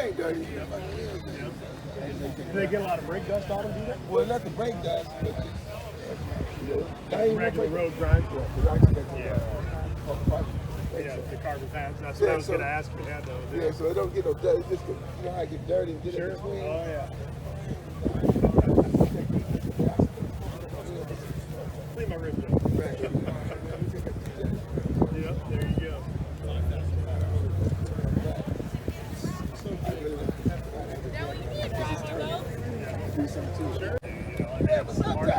ain't dirty. Do they get a lot of brake dust on them, do they? Well, not the brake dust, but Regular road grind. Yeah. Yeah, the carbon pads. That's what I was going to ask if it had those. Yeah, so it don't get no dirty. It's just, you know how it get dirty and get in between? Oh, yeah. Clean my ribs up. Yep, there you go. Sure. Yeah, but sometimes,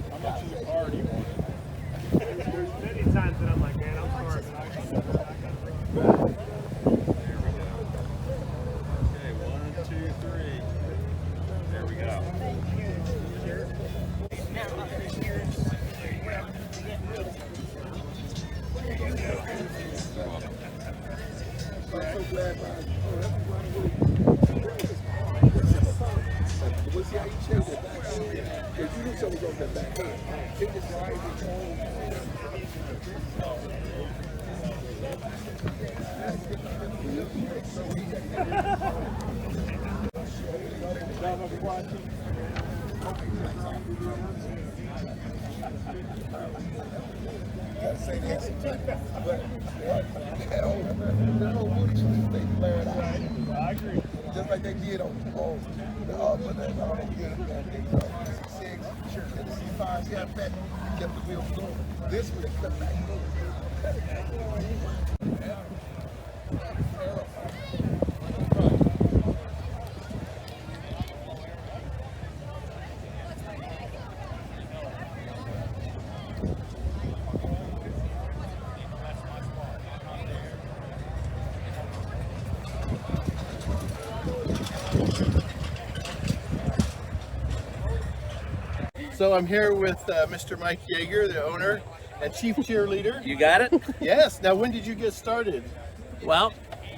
how much is a car do you want? There's many times that I'm like, man, I'm sorry, but I got to Okay, 1, 2, 3. There we go. I'm so glad about it. We'll see how you change it back end. Because you knew something was on that back end. It just right say this, but the whole booty should stay flared out. I agree. Just like they did on the but that's all they did. The C6, and the C5, see how fat kept the wheels going. This one, they cut back. So I'm here with Mr. Mike Yeager, the owner and chief cheerleader. You got it? Yes. Now, when did you get started? Well,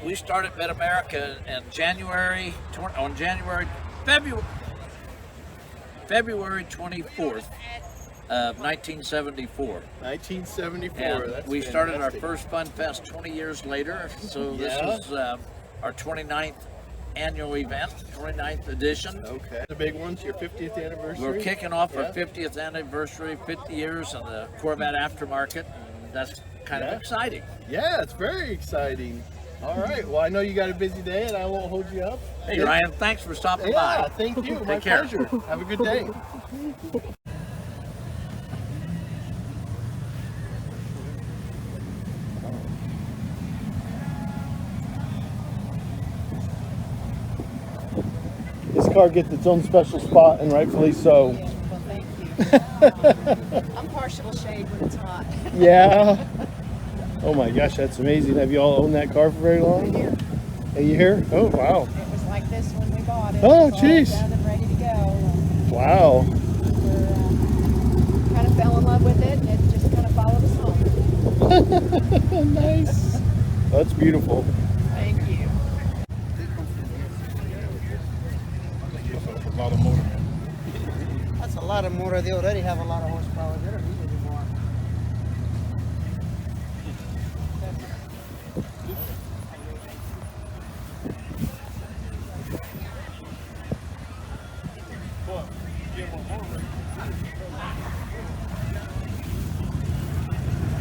we started Mid-America in February 24th of 1974. 1974. And That's we started our fantastic. first Fun Fest 20 years later. So this Yeah. is our 29th annual event, 29th edition. Okay. The big one's your 50th anniversary. We're kicking off our Yeah. 50th anniversary, 50 years in the Corvette aftermarket. And that's kind of exciting. Yeah, it's very exciting. All right. Well, I know you got a busy day, and I won't hold you up. Hey, Ryan, thanks for stopping Yeah, by. thank you. My Take care. pleasure. Have a good day. This car gets its own special spot, and rightfully so. Well, thank you. I'm partial shade when it's hot. Yeah. Oh my gosh, that's amazing. Have you all owned that car for very long? Here. A year? Oh, wow. It was like this when we bought it. Oh, It's all jeez. done and ready to go. Wow. We're kind of fell in love with it, and it just kind of followed us home. Nice. That's beautiful. Thank you. A lot of motor. That's a lot of motor. They already have a lot of horsepower. They don't need any more.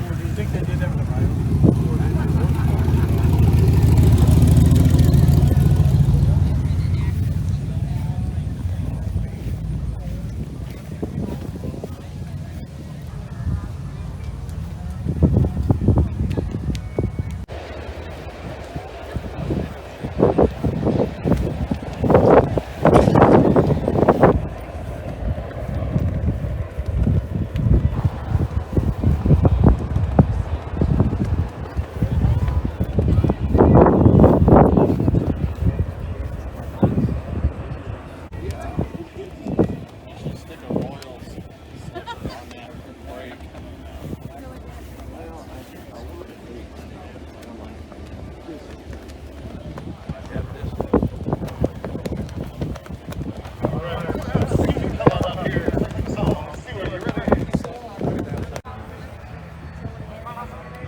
Or do you think they did that with the Bible?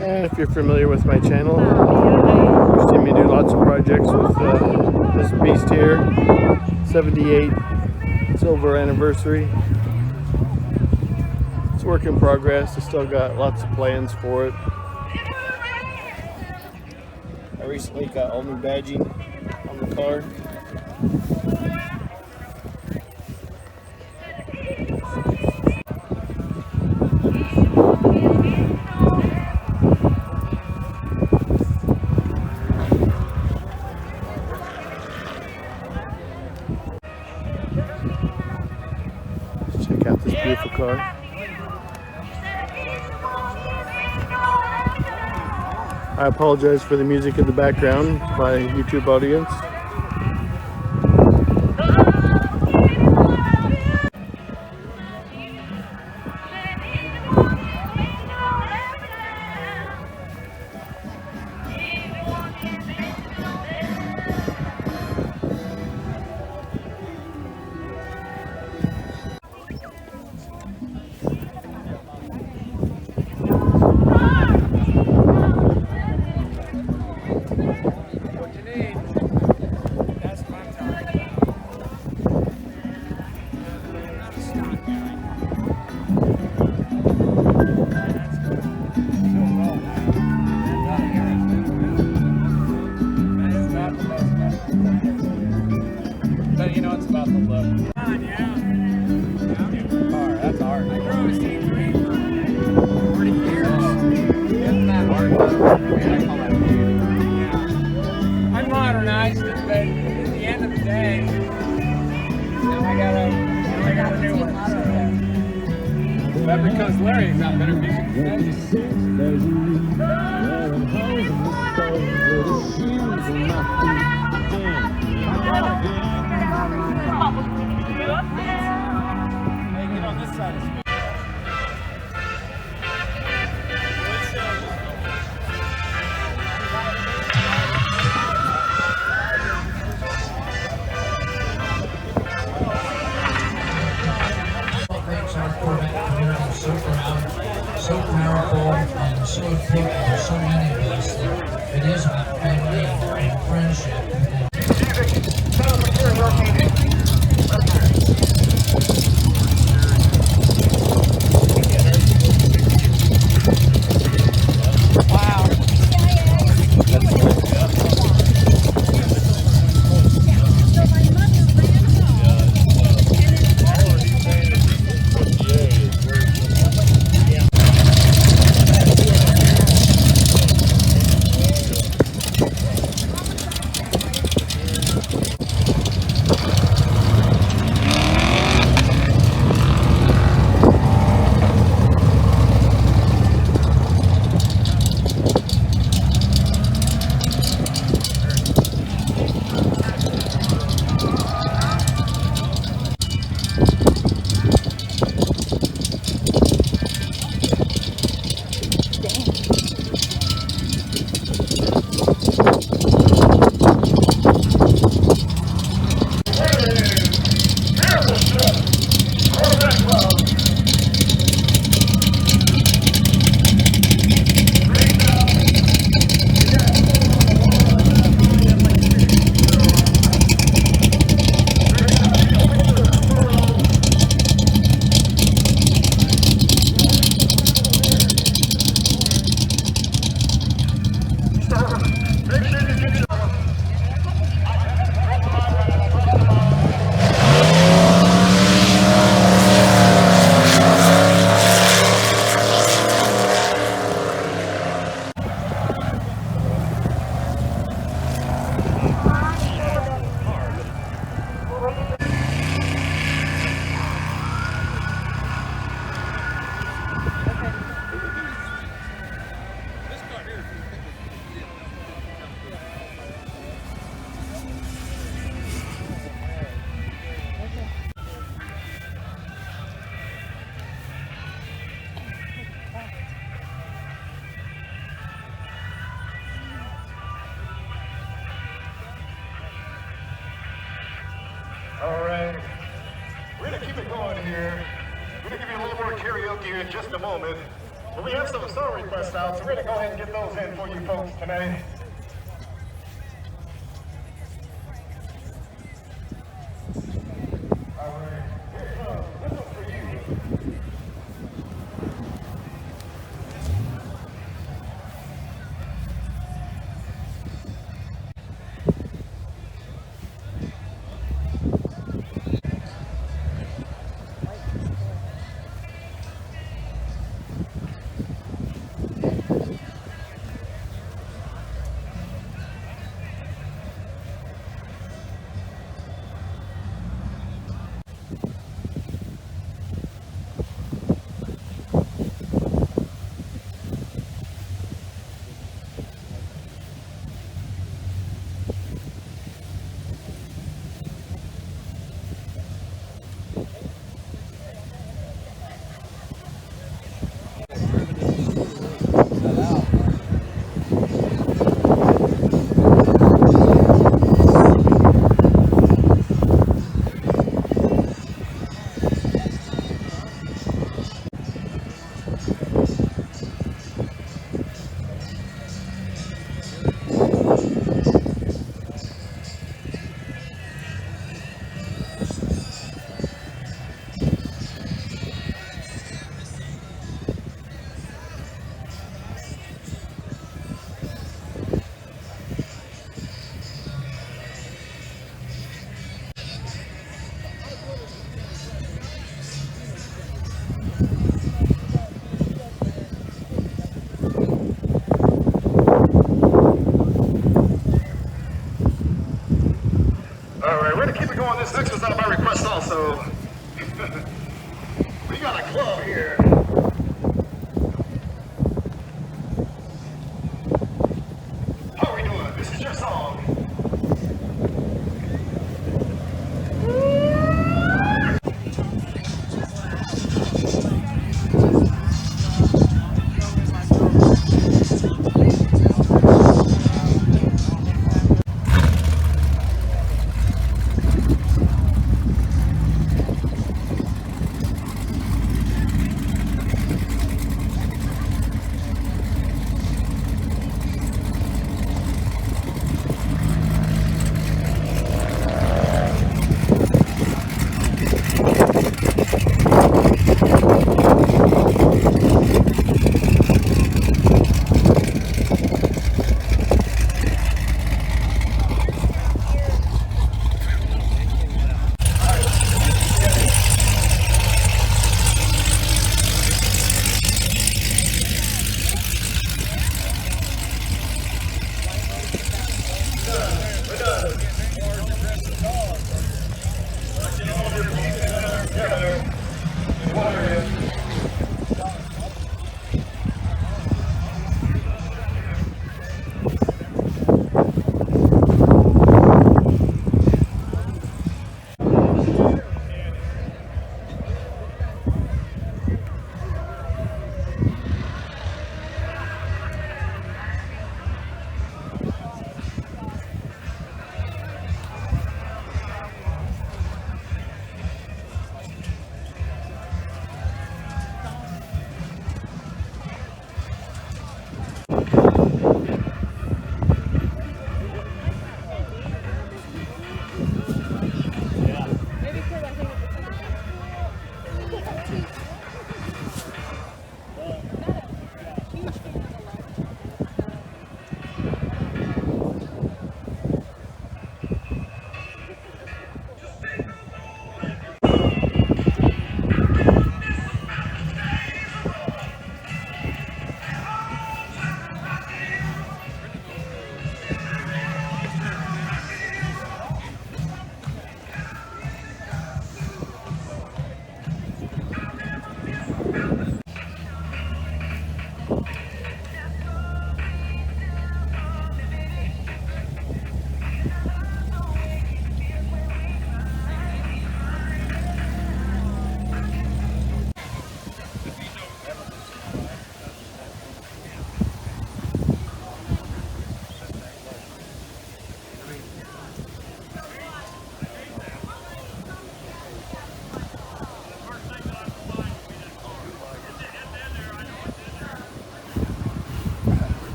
And if you're familiar with my channel, you've seen me me do lots of projects with this beast here. 78 silver anniversary. It's work in progress. I still got lots of plans for it. I recently got all new badging on the car. Check out this beautiful car. I apologize for the music in the background, my YouTube audience. But you know it's about the look. That's hard. I drove a C3 for 40 years. Isn't that hard? I call that beauty. Yeah. I modernized it, but at the end of the day, now I got a new one. So. But because Larry's got better music than Make it on this side of the What makes our Corvette community so proud, so powerful, and so important to so many of us that it is about family and friendship. All right, we're gonna keep it going here. We're gonna give you a little more karaoke in just a moment. But we have some song requests out, so we're gonna go ahead and get those in for you folks tonight. to keep it going. This next one's on my request also. We got a club here. How are we doing? This is your song.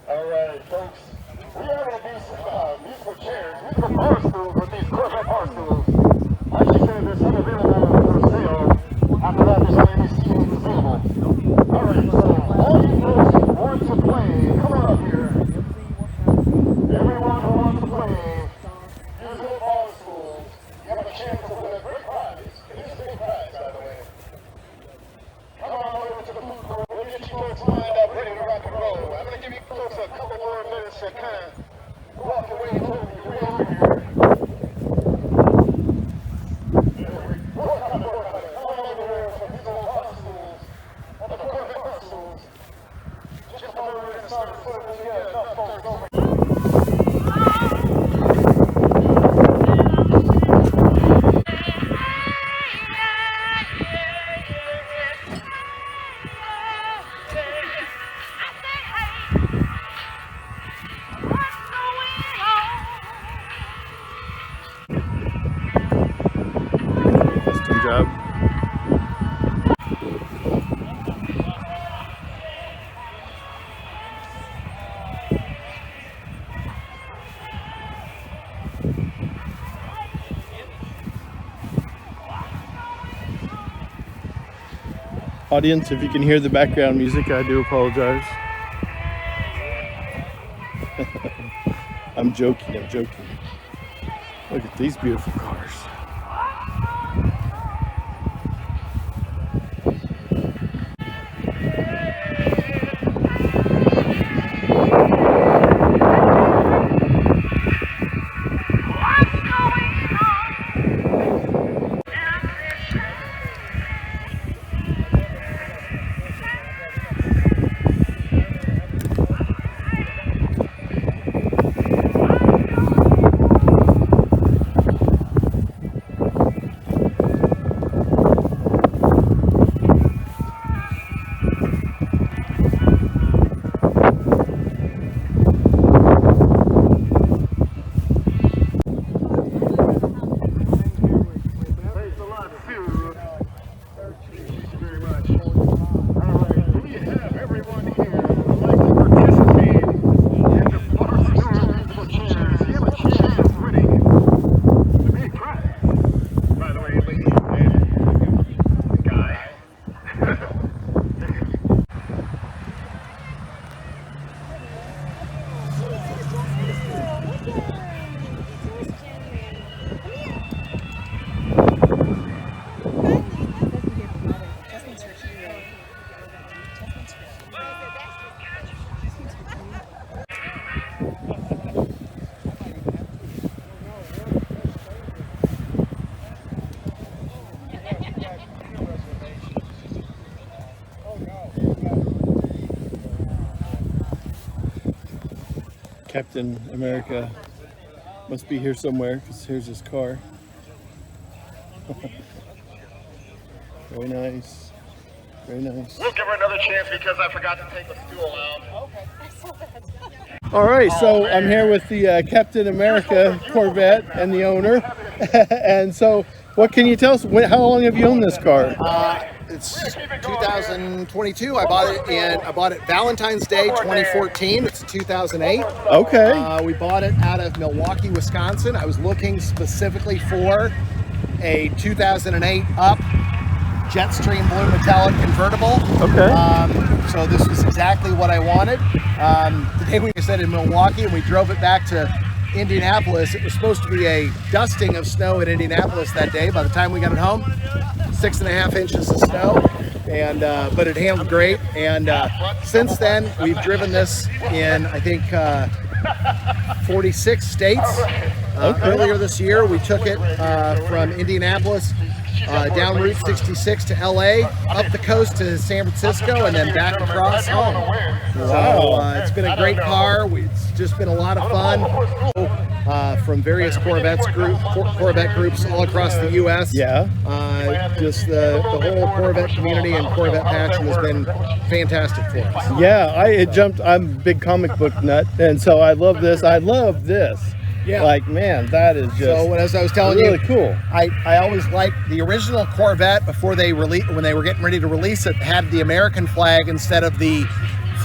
Alright, folks, we are going to do some musical chairs, musical bar stools with these Corvette bar stools. Like she said, they're still available for sale. After that, there's only any seating available. Alright, so all you folks who want to play, come on up here. Everyone who wants to play musical bar stools, you have a chance to win a great prize. It is a big prize, by the way. Come on over to the food court. We'll get you folks lined up, ready to rock and roll. I'm going to give you folks a couple more minutes to kind of walk away and over here. Come on over here for these old bar stools, or the Corvette bar stools. Just over here and start putting them together. Enough folks over here. Good job. Audience, if you can hear the background music, I do apologize. I'm joking. Look at these beautiful cars. Captain America must be here somewhere, because here's his car. Very nice. Very nice. We'll give her another chance because I forgot to take the stool out. Okay. All right, so I'm here with the Captain America Corvette and the owner. And so, what can you tell us? How long have you owned this car? It's 2022. I bought it Valentine's Day 2014. It's 2008. Okay. We bought it out of Milwaukee, Wisconsin. I was looking specifically for a 2008 up Jetstream blue metallic convertible. Okay. So this was exactly what I wanted. The day we said in Milwaukee and we drove it back to Indianapolis, it was supposed to be a dusting of snow in Indianapolis that day. By the time we got it home, 6.5 inches of snow, and but it handled great. And since then, we've driven this in, I think, 46 states. Earlier this year, we took it from Indianapolis down Route 66 to LA, up the coast to San Francisco, and then back across home. So it's been a great car. It's just been a lot of fun. From various Corvette groups all across the U.S. Yeah. Just the whole Corvette community and Corvette passion has been fantastic for us. Yeah, I'm a big comic book nut, and so I love this. Yeah. Like, man, that is just so. As I was telling really you, cool. I always liked the original Corvette before when they were getting ready to release it, had the American flag instead of the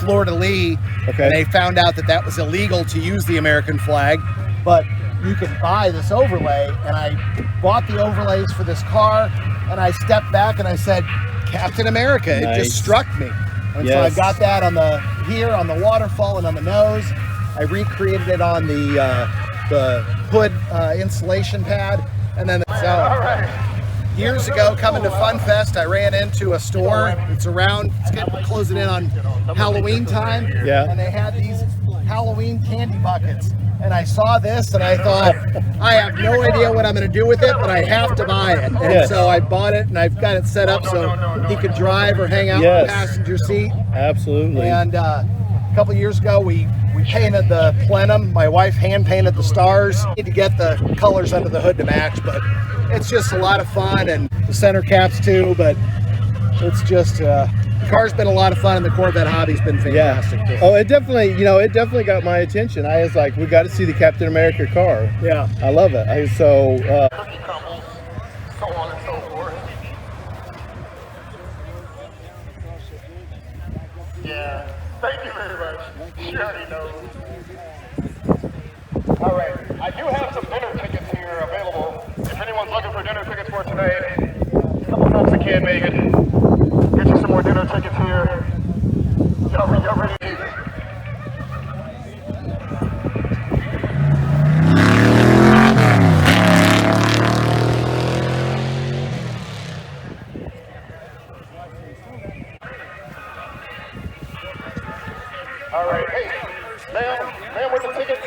fleur-de-lis. Okay. And they found out that was illegal to use the American flag, but you could buy this overlay, and I bought the overlays for this car, and I stepped back and I said, Captain America. Nice. It just struck me. And so I got that on the waterfall and on the nose. I recreated it on the hood insulation pad, and then years ago, coming to FUNFEST, I ran into a store. It's getting closing in on Halloween time. Yeah. And they had these Halloween candy buckets. And I saw this and I thought, I have no idea what I'm going to do with it, but I have to buy it. And so I bought it, and I've got it set up so he could drive or hang out in the passenger seat. Absolutely. And a couple years ago, we painted the plenum. My wife hand painted the stars. Need to get the colors under the hood to match, but it's just a lot of fun, and the center caps too. But it's just the car's been a lot of fun, and the Corvette hobby's been fantastic. Yeah. Oh, it definitely got my attention. I was like, we got to see the Captain America car. Yeah, I love it. So on and so forth. Yeah. Thank you very much. She already knows. All right. I do have some dinner tickets here available. If anyone's looking for dinner tickets for tonight, a couple folks that can't make it, get you some more dinner tickets here. Y'all ready? All right, hey, ma'am, where's the tickets?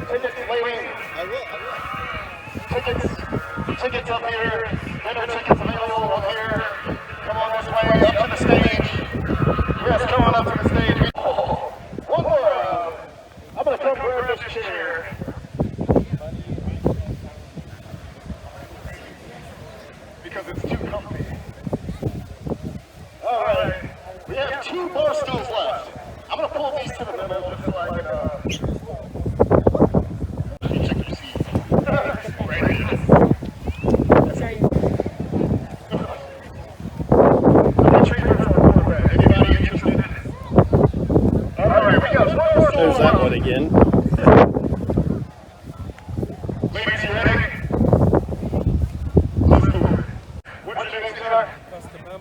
Tickets, lady. Tickets up here. Dinner tickets available up here. Come on this way, up to the stage. Yes, come on up to the stage. Oh, one more. I'm gonna come grab this chair. Because it's too comfy. All right, we have 2 more stools left. I'm gonna pull these to the middle just so I can, check your seats. Right here. Anybody interested? All right, we got 1 more. There's that one again. Ladies, you ready? Let's do it. What's your name, sir?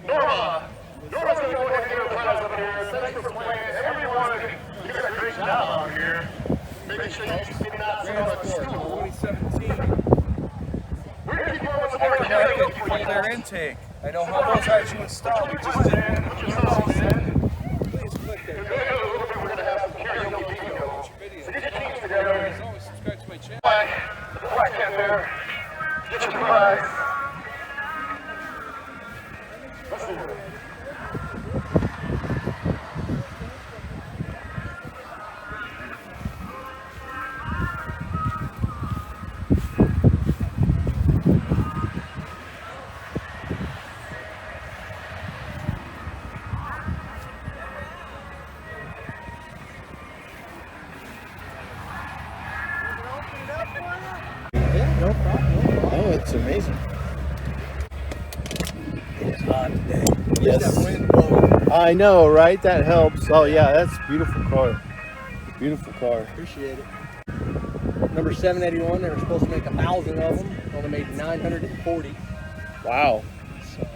Norma. Norma's gonna go ahead and get her prize up here. Thanks for playing. Everyone, you did a great job out here. Making sure you did not sit on a stool. 2017. We're gonna keep going with some more karaoke. Their intake. I know how much I should install. We just did. What's your song, man? Please click there. We're gonna have some karaoke bingo. So get your teams together. Subscribe to my channel. Put the black cat there. Get your prize. Let's do it. Oh, it's amazing. It's hot today. Yes. I know, right? That helps. Oh yeah, that's a beautiful car. Beautiful car. Appreciate it. Number 781, they were supposed to make 1,000 of them. Only made 940. Wow. So,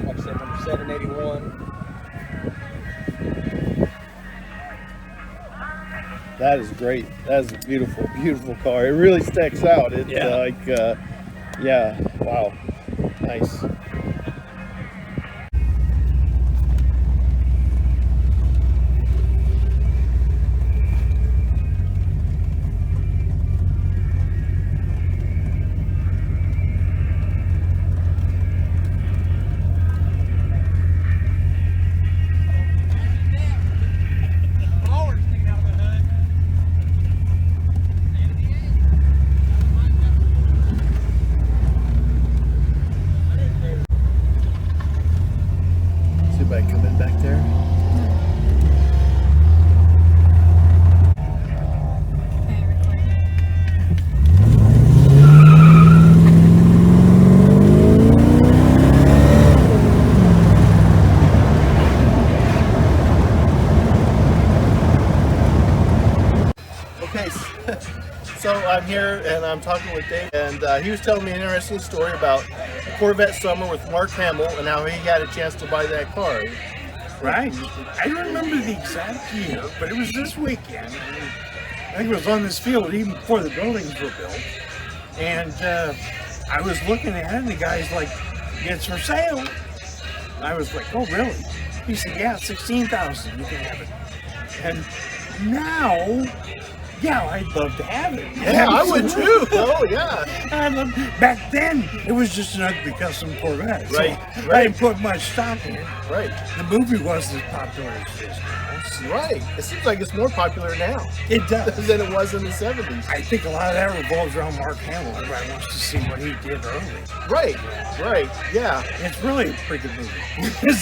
like I said, number 781. That is great. That is a beautiful, beautiful car. It really sticks out. It's yeah. Wow. Nice. Coming back there. Okay, so I'm here and I'm talking with Dave, and he was telling me an interesting story about Corvette Summer with Mark Hamill and how he had a chance to buy that car. Right. I don't remember the exact year, but it was this weekend. I think it was on this field even before the buildings were built. And I was looking at it, and the guy's like, "It's for sale." And I was like, "Oh, really?" He said, "Yeah, 16,000. You can have it." And now, yeah, I'd love to have it. Yeah, I would too. Oh, yeah. Back then, it was just an ugly custom Corvette. Right, So right. I didn't put much stock in it. Right. The movie wasn't as popular as it is now. Right. It seems like it's more popular now It does. than it was in the 70s. I think a lot of that revolves around Mark Hamill. Everybody wants to see what he did early. Right. Right. Yeah. It's really a pretty good movie.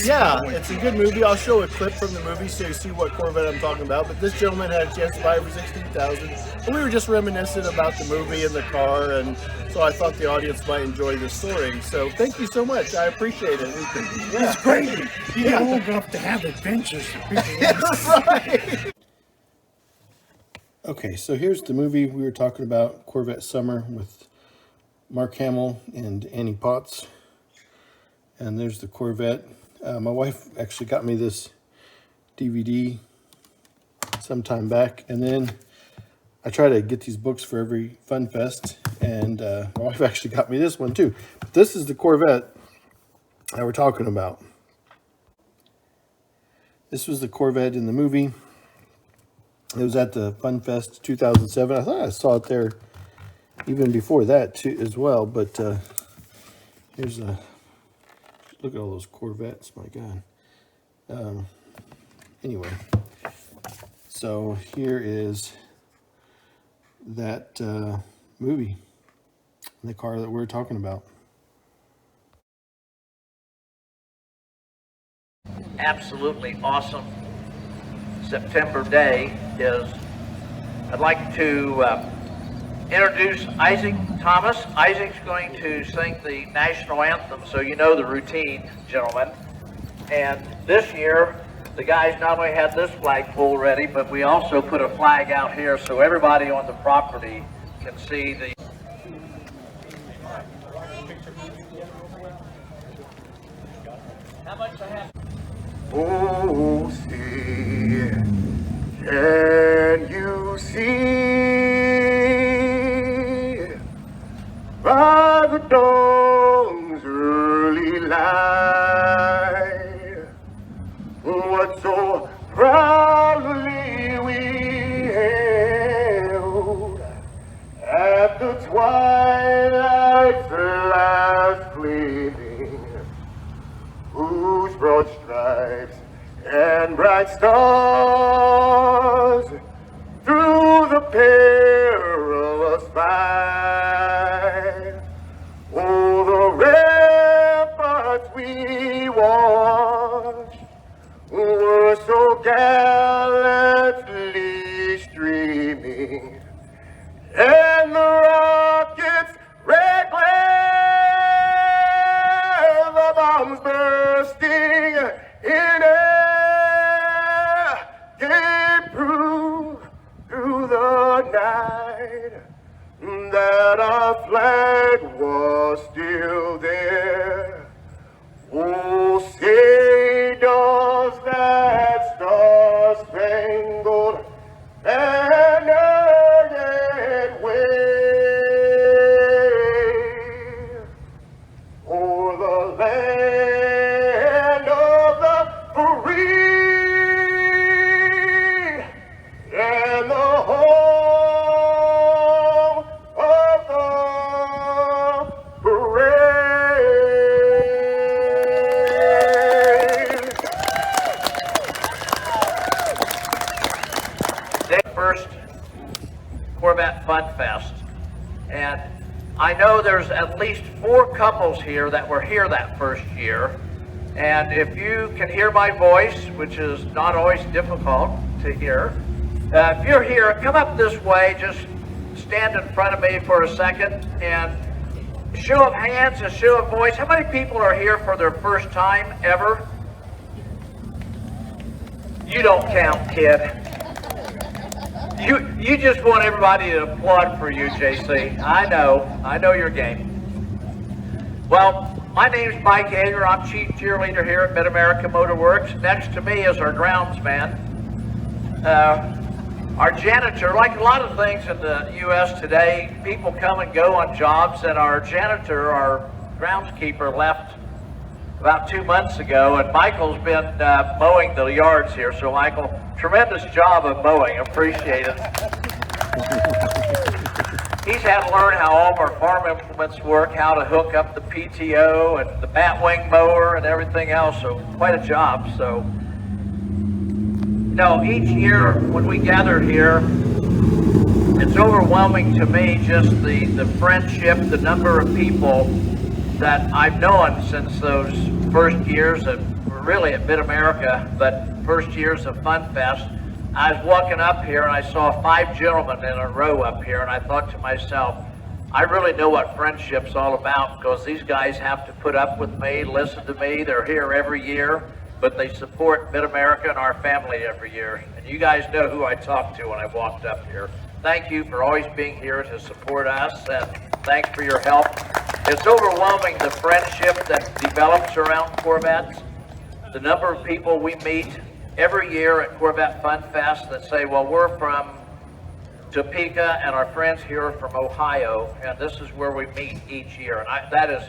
Yeah, it's a good movie. I'll show a clip from the movie so you see what Corvette I'm talking about. But this gentleman had a chance to buy it for $16,000. And we were just reminiscing about the movie and the car, and so I thought the audience might enjoy this story. So thank you so much. I appreciate it. Yeah. It's great. You get old enough to have adventures that people That's right. Okay, so here's the movie we were talking about, Corvette Summer with Mark Hamill and Annie Potts. And there's the Corvette. My wife actually got me this DVD sometime back, and then I try to get these books for every Fun Fest, and my wife actually got me this one too. But this is the Corvette that we're talking about. This was the Corvette in the movie. It was at the Fun Fest 2007. I thought I saw it there even before that too, as well. But here's a look at all those Corvettes. My God. Anyway, so here is that movie, the car that we're talking about. Absolutely awesome September day is, I'd like to introduce Isaac Thomas. Isaac's going to sing the national anthem, so you know the routine, gentlemen. And this year, the guys not only had this flagpole ready, but we also put a flag out here so everybody on the property can see the how much I have. Oh, see, can you see by the dawn's early light what so proudly we hailed at the twilight's last gleaming, whose broad stripes and bright stars through the perilous fight, oh, the ramparts we watched were so gallantly streaming, and the rockets' red glare, the bombs bursting in air, gave proof through the night that our flag was still there. Oh, say does that star-spangled banner yet wave o'er the land of the free and the home of the brave. First Corvette Fun Fest, and I know there's at least 4 couples here that were here that first year, and if you can hear my voice, which is not always difficult to hear, if you're here, come up this way, just stand in front of me for a second, and show of hands, a show of voice. How many people are here for their first time ever? You don't count, kid. You just want everybody to applaud for you, JC. I know your game. Well, my name's Mike Hager. I'm chief cheerleader here at Mid-America Motor Works. Next to me is our groundsman. Our janitor, like a lot of things in the U.S. today, people come and go on jobs, and our janitor, our groundskeeper, left about 2 months ago, and Michael's been mowing the yards here. So Michael, tremendous job of mowing, appreciate it. He's had to learn how all of our farm implements work, how to hook up the PTO and the batwing mower and everything else, so quite a job. So, each year when we gather here, it's overwhelming to me just the friendship, the number of people that I've known since those first years of, really at Mid-America, but first years of Fun Fest. I was walking up here and I saw 5 gentlemen in a row up here, and I thought to myself, I really know what friendship's all about, because these guys have to put up with me, listen to me. They're here every year, but they support Mid-America and our family every year. And you guys know who I talked to when I walked up here. Thank you for always being here to support us, and thanks for your help. It's overwhelming the friendship that develops around Corvettes. The number of people we meet every year at Corvette Fun Fest that say, well, we're from Topeka and our friends here are from Ohio, and this is where we meet each year. And that is,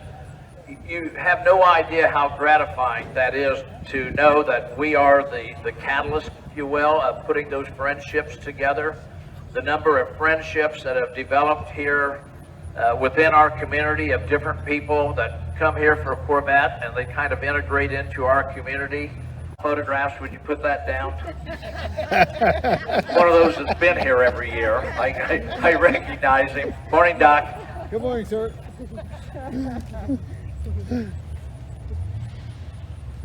you have no idea how gratifying that is to know that we are the catalyst, if you will, of putting those friendships together. The number of friendships that have developed here within our community of different people that come here for a Corvette and they kind of integrate into our community. Photographs, would you put that down? One of those that's been here every year. I recognize him. Morning, Doc. Good morning, sir.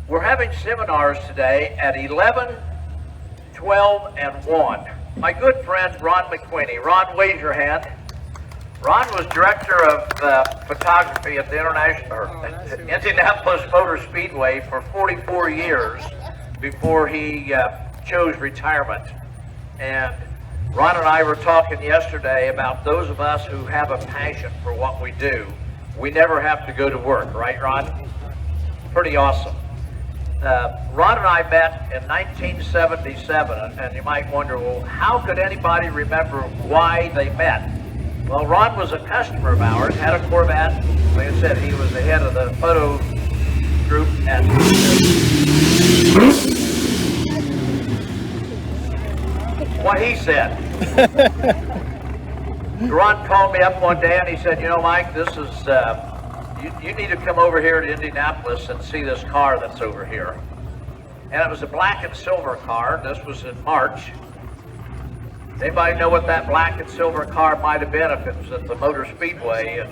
We're having seminars today at 11, 12, and 1. My good friend Ron McQueenie. Ron, wave your hand. Ron was director of photography at the Indianapolis Motor Speedway for 44 years before he chose retirement. And Ron and I were talking yesterday about those of us who have a passion for what we do. We never have to go to work, right, Ron? Pretty awesome. Ron and I met in 1977, and you might wonder, well, how could anybody remember why they met? Well, Ron was a customer of ours, had a Corvette. Like I said, he was the head of the photo group at what he said. Ron called me up one day and he said, you know, Mike, this is, you need to come over here to Indianapolis and see this car that's over here. And it was a black and silver car. This was in March. Anybody know what that black and silver car might have been if it was at the Motor Speedway in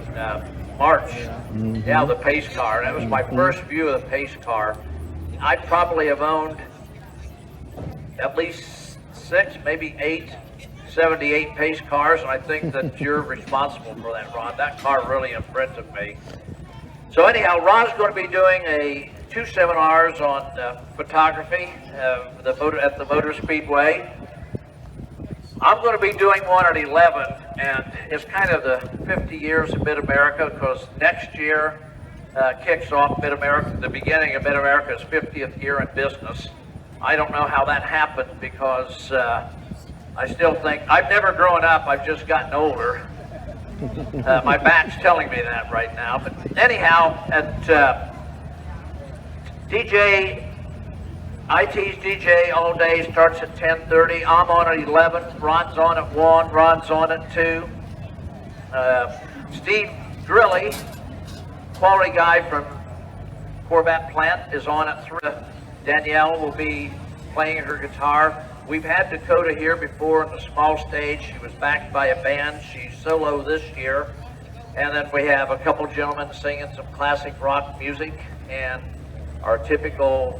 March? Mm-hmm. Yeah, the pace car. That was my first view of the pace car. I'd probably have owned at least 6, maybe 8, 78 pace cars, and I think that you're responsible for that, Ron. That car really imprinted me. So anyhow, Ron's going to be doing 2 seminars on photography at the Motor Speedway. I'm going to be doing one at 11, and it's kind of the 50 years of Mid-America, because next year kicks off Mid-America. The beginning of Mid-America's 50th year in business. I don't know how that happened, because I still think, I've never grown up, I've just gotten older. My back's telling me that right now. But anyhow, at IT's DJ all day starts at 10:30. I'm on at 11. Ron's on at 1. Ron's on at 2. Steve Grilly, quality guy from Corvette plant, is on at 3. Danielle will be playing her guitar. We've had Dakota here before on the small stage. She was backed by a band. She's solo this year. And then we have a couple gentlemen singing some classic rock music and our typical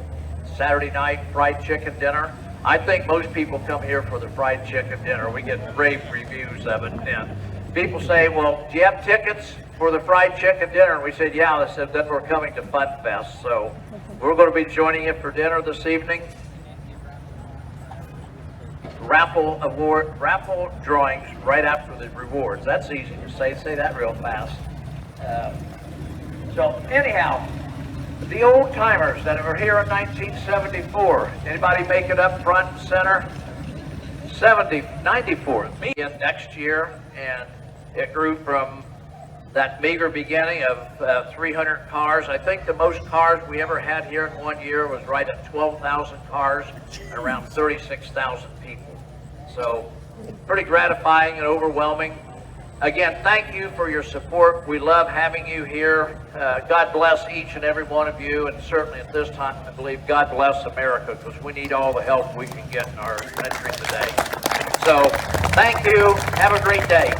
Saturday night fried chicken dinner. I think most people come here for the fried chicken dinner. We get rave reviews of it. And people say, well, do you have tickets for the fried chicken dinner? And we said, yeah. They said, then we're coming to Fun Fest. So we're going to be joining you for dinner this evening. Raffle drawings right after the rewards. That's easy to say. Say that real fast. So anyhow, the old timers that were here in 1974. Anybody make it up front and center? 94. Me next year, and it grew from that meager beginning of 300 cars. I think the most cars we ever had here in one year was right at 12,000 cars and around 36,000 people. So pretty gratifying and overwhelming. Again, thank you for your support. We love having you here. God bless each and every one of you, and certainly at this time, I believe God bless America, because we need all the help we can get in our country today. So thank you. Have a great day.